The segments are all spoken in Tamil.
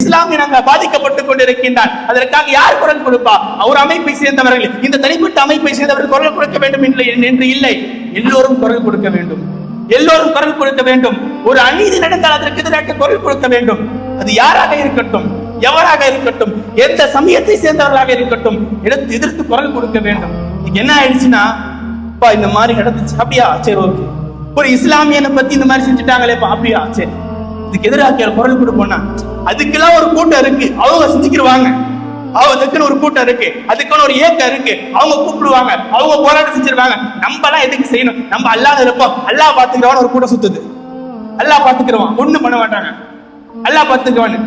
இஸ்லாமிய பாதிக்கப்பட்டுக் கொண்டிருக்கின்றான். அதற்காக யார் குரல் கொடுப்பா? அவர் அமைப்பை சேர்ந்தவர்கள், இந்த தனிப்பட்ட அமைப்பை சேர்ந்தவர்கள் குரல் கொடுக்க வேண்டும் என்று இல்லை. எல்லோரும் குரல் கொடுக்க வேண்டும். எல்லோரும் குரல் கொடுக்க வேண்டும். ஒரு அநீதி நடந்தால் அதற்கு எதிராக குரல் கொடுக்க வேண்டும். அது யாராக இருக்கட்டும், எவராக இருக்கட்டும், எந்த சமயத்தை சேர்ந்தவர்களாக இருக்கட்டும், எதிர்த்து குரல் கொடுக்க வேண்டும். என்ன ஆயிடுச்சுன்னா, இந்த மாதிரி நடந்துச்சு, அப்படியா, சரி ஓகே. ஒரு இஸ்லாமியனை பத்தி இந்த மாதிரி செஞ்சுட்டாங்களேப்பா, அப்படியா, சரி, இதுக்கு எதிராக குரல் கொடுப்போம்னா அதுக்கெல்லாம் ஒரு கூட்டம் இருக்கு, அவங்க செஞ்சுக்கிடுவாங்க. அதுக்குன்னு ஒரு கூட்டம் இருக்கு, அதுக்குன்னு ஒரு இயக்கம் இருக்கு, அவங்க கூப்பிடுவாங்க, அவங்க போராட்டம் செஞ்சிருவாங்க. நம்ம எல்லாம் எதுக்கு செய்யணும்? நம்ம அல்லாஹ் இருப்போம், அல்லாஹ் பாத்துக்கிறவான்னு ஒரு கூட்டம் சுத்துது. அல்லாஹ் பாத்துக்கிறவான், ஒண்ணும் பண்ண மாட்டாங்க. அல்லாஹ் பாத்துக்கிறவான்னு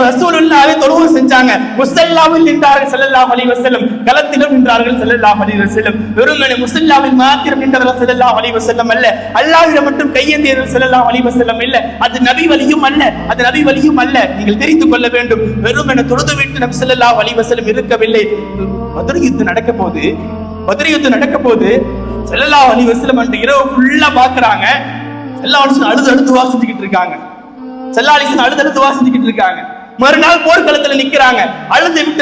ரசூலுல்லாஹி தொழுகை செஞ்சாங்க, முஸல்லாவில் நின்றார்கள் ஸல்லல்லாஹு அலைஹி வஸல்லம், களத்திலும் நின்றார்கள் ஸல்லல்லாஹு அலைஹி வஸல்லம். வெறுமனே முஸல்லாவில் மாத்திரம் நின்றார்கள் ஸல்லல்லாஹு அலைஹி வஸல்லம் அல்ல, அல்லாஹ்விடம் மட்டும் கையேந்தியர்கள் ஸல்லல்லாஹு அலைஹி வஸல்லம் இல்ல. அது நபி வலியும் அல்ல, அது நபி வலியும் அல்ல. நீங்கள் தெரிந்து கொள்ள வேண்டும். வெறுமனே தொழுது விட்டு நபி ஸல்லல்லாஹு அலைஹி வஸல்லம் இருக்கவில்லை. பத்ர் யுத்தம் நடக்க போது, பத்ர் யுத்தம் நடக்க போது ஸல்லல்லாஹு அலைஹி வஸல்லம் அந்த இரவு ஃபுல்லா பாக்குறாங்க. ஸல்லல்லாஹு அழுது அழுது வாசிச்சுக்கிட்டு இருக்காங்க. அழுது வாசிச்சுக்கிட்டு இருக்காங்க. மறுநாள் போர்க்களத்துல நிக்கிறாங்க. அழுது விட்ட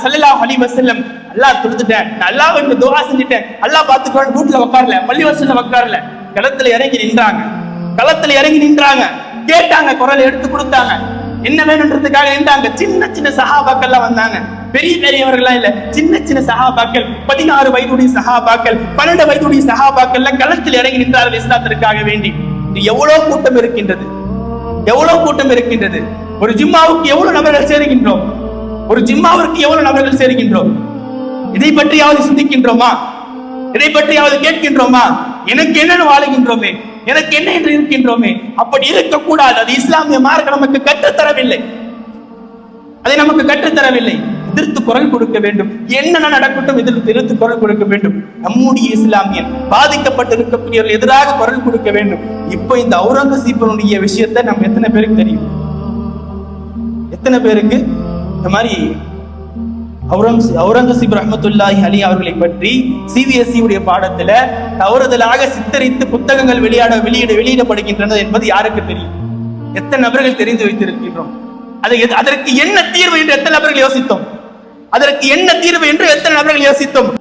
ஸல்லல்லாஹு அலைஹி வஸல்லம், அல்லாஹ் தொழுதுட்டேன், அல்லாஹ் வந்து துஆ செஞ்சுட்டேன், அல்லாஹ் பாத்துக்குவான். வீட்டுல உட்காரல, பள்ளிவாசல்ல உட்காரல, களத்துல இறங்கி நின்றாங்க. களத்துல இறங்கி நின்றாங்க, கேட்டாங்க, குரல் எடுத்து கொடுத்தாங்க. என்ன வேணும்ன்றதுக்காக நின்றாங்க. சின்ன சின்ன சஹாபாக்கள் வந்தாங்க, பெரிய பெரியவர்களா இல்ல, சின்ன சின்ன சஹாபாக்கள், 16 வயதுடைய சஹாபாக்கள், 12 வயதுடைய சஹாபாக்கள் களத்தில் இறங்கி நின்றார்கள் இஸ்லாத்திற்காக வேண்டி. எவ்வளவு கூட்டம் இருக்கின்றது, எவ்வளவு கூட்டம் இருக்கின்றது. ஒரு ஜிம்மாவுக்கு எவ்வளவு நபர்கள் சேருகின்றோம், ஒரு ஜிம்மாவிற்கு எவ்வளவு நபர்கள் சேருகின்றோம். இதை பற்றியாவது சிந்திக்கின்றோமா? இதை பற்றியாவது கேட்கின்றோமா? எனக்கு என்னன்னு வாழுகின்றோமே, எனக்கு என்ன என்று இருக்கின்றோமே. அப்படி இருக்கக்கூடாது. அது இஸ்லாமிய மார்க்கம் நமக்கு கற்றுத்தரவில்லை, அதை நமக்கு கற்றுத்தரவில்லை. எதிர்த்து குரல் கொடுக்க வேண்டும். என்ன நடக்கட்டும், எதிர்த்து குரல் கொடுக்க வேண்டும். நம்முடைய இஸ்லாமியன் பாதிக்கப்பட்டு இருக்கக்கூடியவர்கள் எதிராக குரல் கொடுக்க வேண்டும். இப்போ இந்த அவுரங்கசீபனுடைய விஷயத்தை நம்ம எத்தனை பேருக்கு தெரியும்? எத்தனை பேருக்கு இந்த மாதிரி அவுரங்கசீப் ரஹ்மத்துல்லாஹி அலைஹி அவர்களை பற்றி சிபிஎஸ்இ உடைய பாடத்துல தவறுதலாக சித்தரித்து புத்தகங்கள் வெளியிடப்படுகின்றன என்பது யாருக்கு தெரியும்? எத்தனை நபர்கள் தெரிந்து வைத்திருக்கின்றோம்? அதற்கு என்ன தீர்வு என்று எத்தனை நபர்கள் யோசித்தோம்? அதற்கு என்ன தீர்வு என்று எத்தனை நபர்கள் யோசித்தோம்?